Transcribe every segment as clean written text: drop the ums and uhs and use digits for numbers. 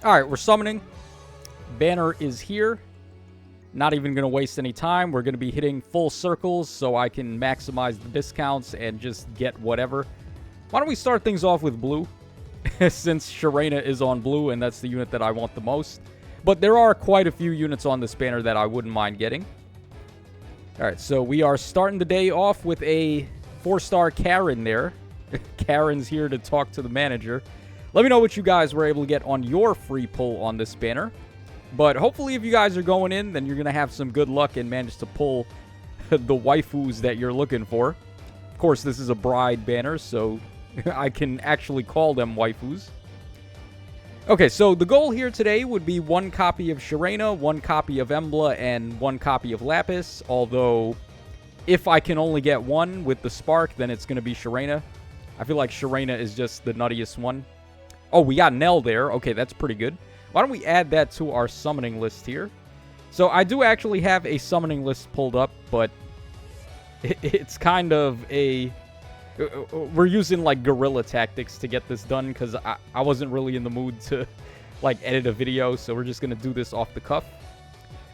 Alright, we're summoning. Banner is here. Not even going to waste any time. We're going to be hitting full circles so I can maximize the discounts and just get whatever. Why don't we start things off with blue? Since Sharena is on blue and that's the unit that I want the most. But there are quite a few units on this banner that I wouldn't mind getting. Alright, so we are starting the day off with a 4-star Karen there. Karen's here to talk to the manager. Let me know what you guys were able to get on your free pull on this banner. But hopefully if you guys are going in, then you're going to have some good luck and manage to pull the waifus that you're looking for. Of course, this is a bride banner, so I can actually call them waifus. Okay, so the goal here today would be 1 copy of Sharena, 1 copy of Emblem, and 1 copy of Lapis. Although, if I can only get 1 with the Spark, then it's going to be Sharena. I feel like Sharena is just the nuttiest one. Oh, we got Nell there. Okay, that's pretty good. Why don't we add that to our summoning list here? So I do actually have a summoning list pulled up, but it's kind of a... We're using, like, guerrilla tactics to get this done, because I wasn't really in the mood to, like, edit a video, so we're just going to do this off the cuff.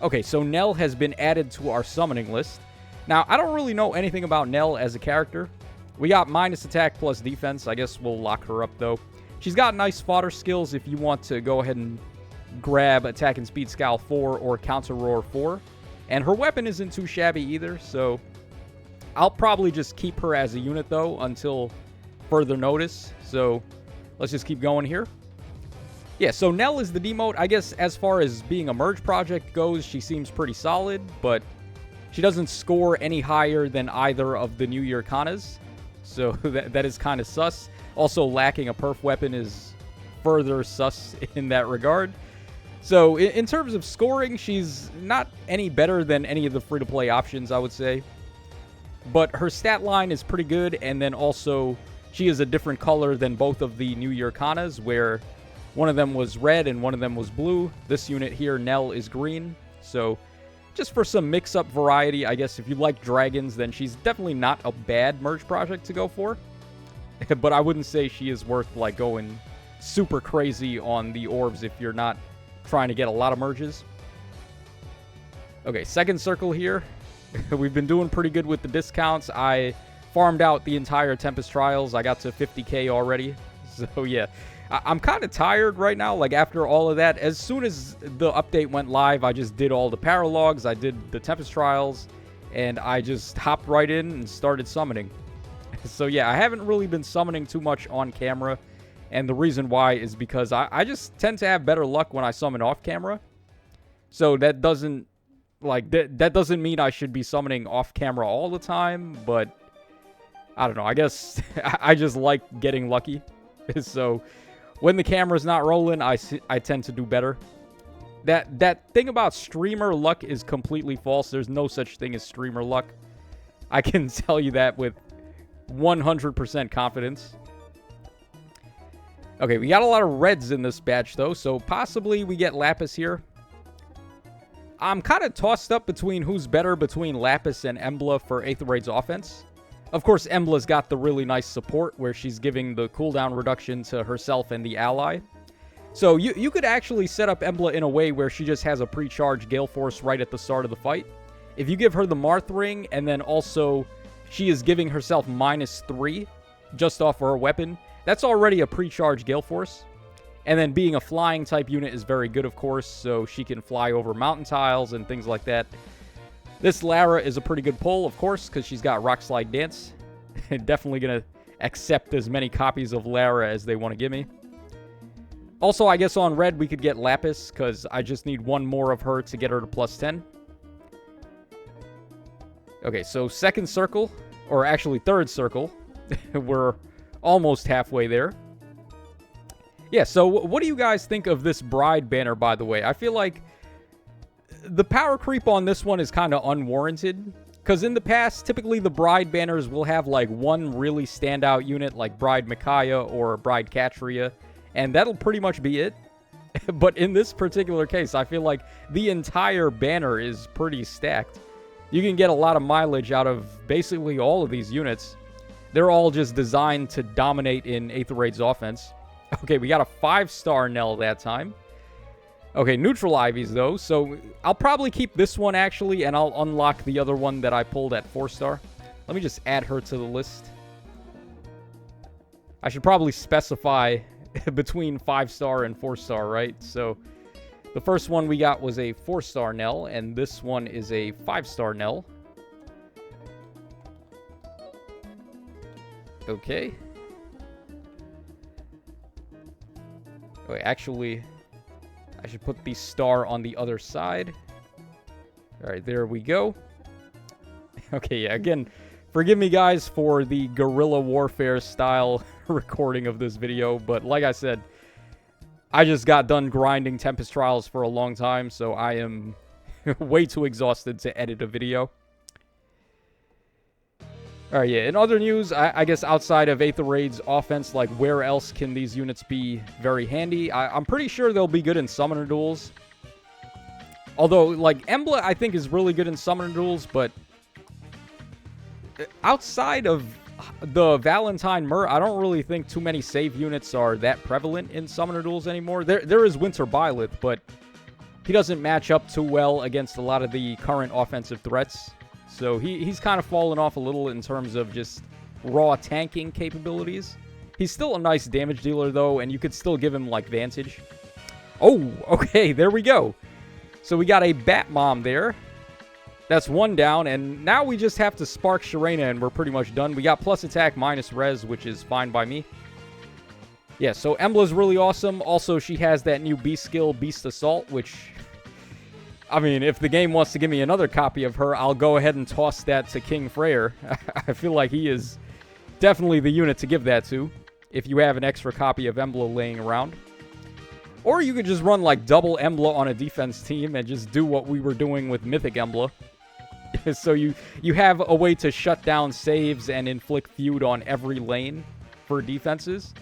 Okay, so Nell has been added to our summoning list. Now, I don't really know anything about Nell as a character. We got minus attack plus defense. I guess we'll lock her up, though. She's got nice fodder skills if you want to go ahead and grab Attack and Speed Scowl 4 or Counter Roar 4. And her weapon isn't too shabby either, so I'll probably just keep her as a unit, though, until further notice. So let's just keep going here. Yeah, so Nell is the demote. I guess as far as being a merge project goes, she seems pretty solid, but she doesn't score any higher than either of the New Year Kanas. So that is kind of sus. Also, lacking a perf weapon is further sus in that regard. So in terms of scoring, she's not any better than any of the free-to-play options, I would say. But her stat line is pretty good, and then also she is a different color than both of the New Year Kanas, where one of them was red and one of them was blue. This unit here, Nell, is green. So just for some mix-up variety, I guess if you like dragons, then she's definitely not a bad merge project to go for. But I wouldn't say she is worth, like, going super crazy on the orbs if you're not trying to get a lot of merges. Okay, second circle here. We've been doing pretty good with the discounts. I farmed out the entire Tempest Trials. I got to 50k already. So, yeah. I'm kind of tired right now, like, after all of that. As soon as the update went live, I just did all the paralogs. I did the Tempest Trials. And I just hopped right in and started summoning. So, yeah, I haven't really been summoning too much on camera. And the reason why is because I just tend to have better luck when I summon off camera. So that doesn't, like, that doesn't mean I should be summoning off camera all the time. But, I don't know, I guess I just like getting lucky. So, when the camera's not rolling, I tend to do better. That thing about streamer luck is completely false. There's no such thing as streamer luck. I can tell you that with 100% confidence. Okay, we got a lot of reds in this batch, though, so possibly we get Lapis here. I'm kind of tossed up between who's better between Lapis and Emblem for Aether Raid's offense. Of course, Embla's got the really nice support where she's giving the cooldown reduction to herself and the ally. So you could actually set up Emblem in a way where she just has a pre-charged Gale Force right at the start of the fight. If you give her the Marth Ring and then also she is giving herself -3 just off her weapon, that's already a pre-charged Gale Force. And then being a flying type unit is very good, of course, so she can fly over mountain tiles and things like that. This Lara is a pretty good pull, of course, because she's got Rock Slide Dance. Definitely going to accept as many copies of Lara as they want to give me. Also, I guess on red we could get Lapis, because I just need 1 more of her to get her to +10. Okay, so second circle, or actually third circle. We're almost halfway there. Yeah, so what do you guys think of this bride banner, by the way? I feel like the power creep on this one is kind of unwarranted. Because in the past, typically the bride banners will have like one really standout unit, like Bride Micaiah or Bride Katria, and that'll pretty much be it. But in this particular case, I feel like the entire banner is pretty stacked. You can get a lot of mileage out of basically all of these units. They're all just designed to dominate in Aether Raid's offense. Okay, we got a 5-star Nell that time. Okay, neutral Ivies, though. So I'll probably keep this one, actually, and I'll unlock the other one that I pulled at 4-star. Let me just add her to the list. I should probably specify between 5-star and 4-star, right? So the first one we got was a 4-star Nell, and this one is a 5-star Nell. Okay. Wait, actually, I should put the star on the other side. All right, there we go. Okay, yeah, again, forgive me, guys, for the guerrilla warfare style recording of this video, but like I said, I just got done grinding Tempest Trials for a long time, so I am way too exhausted to edit a video. Alright, yeah, in other news, I guess outside of Aether Raid's offense, like, where else can these units be very handy? I'm pretty sure they'll be good in Summoner Duels. Although, like, Emblem, I think, is really good in Summoner Duels, but outside of the Valentine Myrrh, I don't really think too many save units are that prevalent in Summoner Duels anymore. There is Winter Byleth, but he doesn't match up too well against a lot of the current offensive threats. So he's kind of fallen off a little in terms of just raw tanking capabilities. He's still a nice damage dealer, though, and you could still give him, like, Vantage. Oh, okay, there we go. So we got a Bat Mom there. That's one down, and now we just have to spark Sharena, and we're pretty much done. We got plus attack, minus res, which is fine by me. Yeah, so Embla's really awesome. Also, she has that new beast skill, Beast Assault, which, I mean, if the game wants to give me another copy of her, I'll go ahead and toss that to King Freyr. I feel like he is definitely the unit to give that to, if you have an extra copy of Embla laying around. Or you could just run, like, double Embla on a defense team and just do what we were doing with Mythic Embla. So you have a way to shut down saves and inflict feud on every lane for defenses.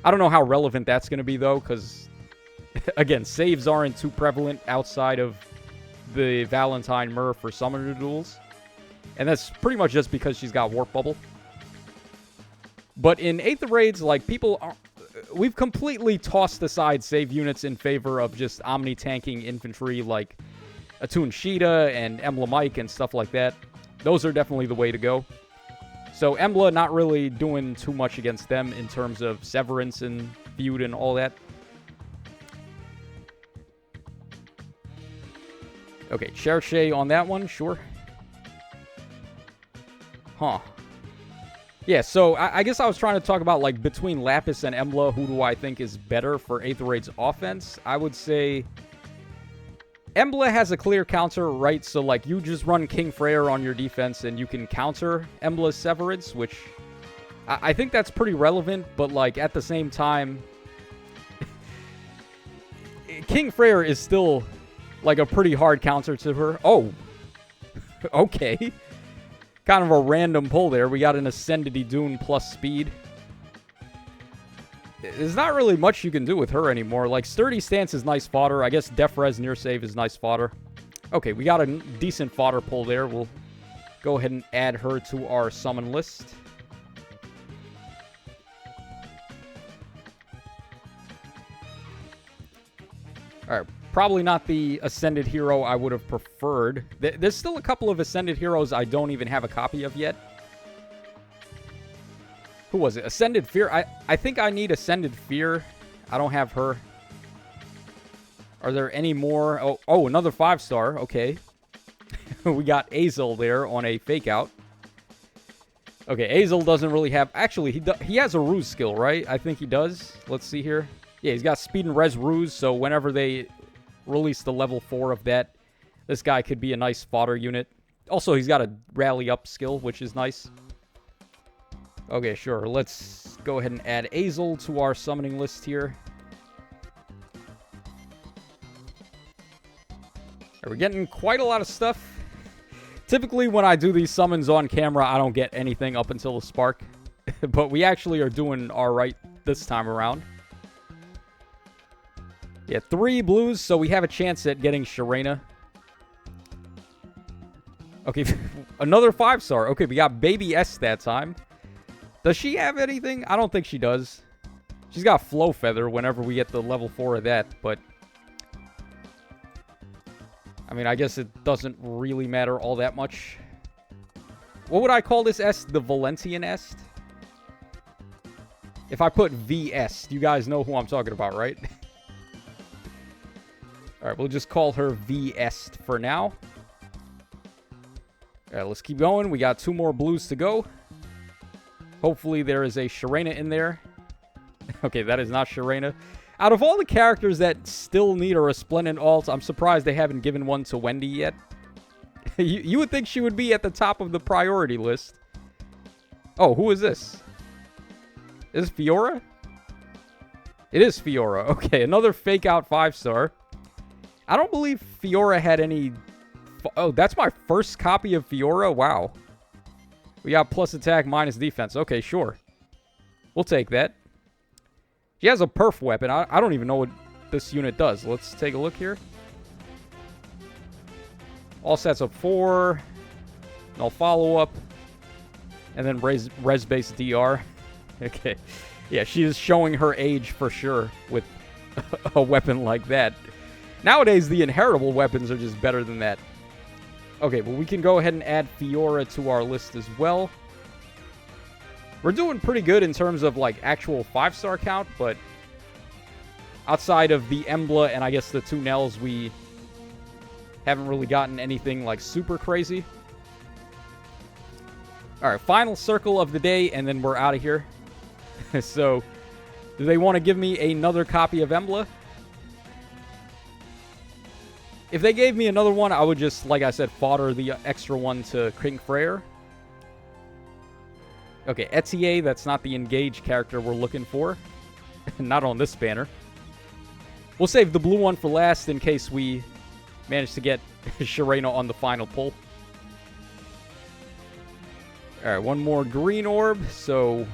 I don't know how relevant that's going to be, though, because, again, saves aren't too prevalent outside of the Valentine Myrrh for Summoner Duels. And that's pretty much just because she's got Warp Bubble. But in Aether Raids, like, people are... We've completely tossed aside save units in favor of just omni-tanking infantry like Atun Sheeta and Emblem Mike and stuff like that. Those are definitely the way to go. So Embla not really doing too much against them in terms of Severance and feud and all that. Okay, Cherche on that one, sure. Huh. Yeah, so I guess I was trying to talk about, like, between Lapis and Embla, who do I think is better for Aether Raid's offense? I would say Embla has a clear counter, right? So, like, you just run King Freyr on your defense and you can counter Embla's Severance, which I think that's pretty relevant, but, like, at the same time, King Freyr is still, like, a pretty hard counter to her. Oh, okay. Kind of a random pull there. We got an Ascended Dune plus speed. There's not really much you can do with her anymore. Like, Sturdy Stance is nice fodder. I guess Def Res Near Save is nice fodder. Okay, we got a decent fodder pull there. We'll go ahead and add her to our summon list. Alright, probably not the Ascended hero I would have preferred. There's still a couple of Ascended heroes I don't even have a copy of yet. Who was it? Ascended Fear? I think I need Ascended Fear. I don't have her. Are there any more? Oh, another 5-star. Okay. We got Azel there on a fake out. Okay, Azel doesn't really have... Actually, he has a ruse skill, right? I think he does. Let's see here. Yeah, he's got speed and res ruse, so whenever they release the level 4 of that, this guy could be a nice fodder unit. Also, he's got a rally up skill, which is nice. Okay, sure. Let's go ahead and add Azel to our summoning list here. We're getting quite a lot of stuff. Typically, when I do these summons on camera, I don't get anything up until the spark. But we actually are doing alright this time around. Yeah, 3 blues, so we have a chance at getting Sharena. Okay, another 5-star. Okay, we got Baby S that time. Does she have anything? I don't think she does. She's got Flow Feather whenever we get the level 4 of that, but I mean, I guess it doesn't really matter all that much. What would I call this est? The Valentian est? If I put VS, you guys know who I'm talking about, right? Alright, we'll just call her VS for now. Alright, let's keep going. We got 2 more blues to go. Hopefully there is a Sharena in there. Okay, that is not Sharena. Out of all the characters that still need a Resplendent alt, I'm surprised they haven't given one to Wendy yet. you would think she would be at the top of the priority list. Oh, who is this? Is this Fiora? It is Fiora. Okay, another fake out 5-star. I don't believe Fiora had any... Oh, that's my first copy of Fiora? Wow. We got plus attack, minus defense. Okay, sure. We'll take that. She has a perf weapon. I don't even know what this unit does. Let's take a look here. All sets up 4. No follow-up. And then res-based DR. Okay. Yeah, she is showing her age for sure with a weapon like that. Nowadays, the inheritable weapons are just better than that. Okay, well, we can go ahead and add Fiora to our list as well. We're doing pretty good in terms of, like, actual 5-star count, but outside of the Emblem and I guess the 2 Nells, we haven't really gotten anything, like, super crazy. Alright, final circle of the day, and then we're out of here. So, do they want to give me another copy of Emblem? If they gave me another one, I would just, like I said, fodder the extra one to King Freyr. Okay, Etier, that's not the engaged character we're looking for. Not on this banner. We'll save the blue one for last in case we manage to get Sharena on the final pull. Alright, one more green orb, so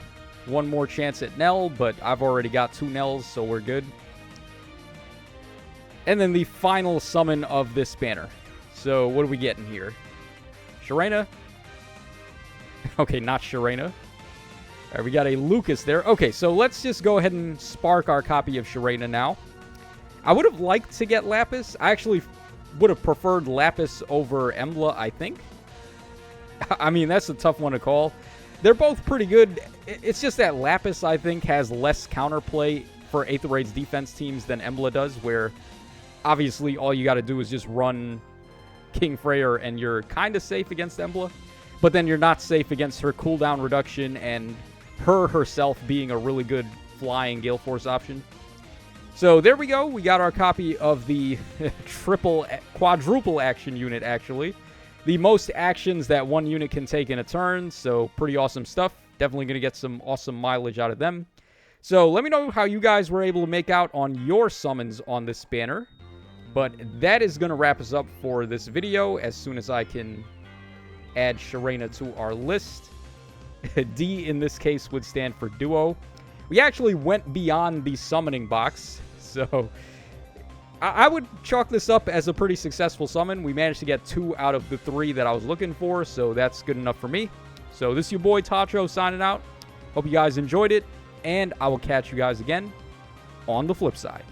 one more chance at Nell, but I've already got 2 Nells, so we're good. And then the final summon of this banner. So, what are we getting here? Sharena? Okay, not Sharena. Alright, we got a Lucas there. Okay, so let's just go ahead and spark our copy of Sharena now. I would have liked to get Lapis. I actually would have preferred Lapis over Emblem, I think. I mean, that's a tough one to call. They're both pretty good. It's just that Lapis, I think, has less counterplay for Aether Raid's defense teams than Emblem does, where obviously all you got to do is just run King Freyr and you're kind of safe against Emblem. But then you're not safe against her cooldown reduction and her herself being a really good flying Gale Force option. So there we go. We got our copy of the quadruple action unit, actually. The most actions that one unit can take in a turn, so pretty awesome stuff. Definitely going to get some awesome mileage out of them. So let me know how you guys were able to make out on your summons on this banner. But that is going to wrap us up for this video as soon as I can add Sharena to our list. D in this case would stand for duo. We actually went beyond the summoning box, so I would chalk this up as a pretty successful summon. We managed to get 2 out of the 3 that I was looking for, so that's good enough for me. So this is your boy Tacho signing out. Hope you guys enjoyed it, and I will catch you guys again on the flip side.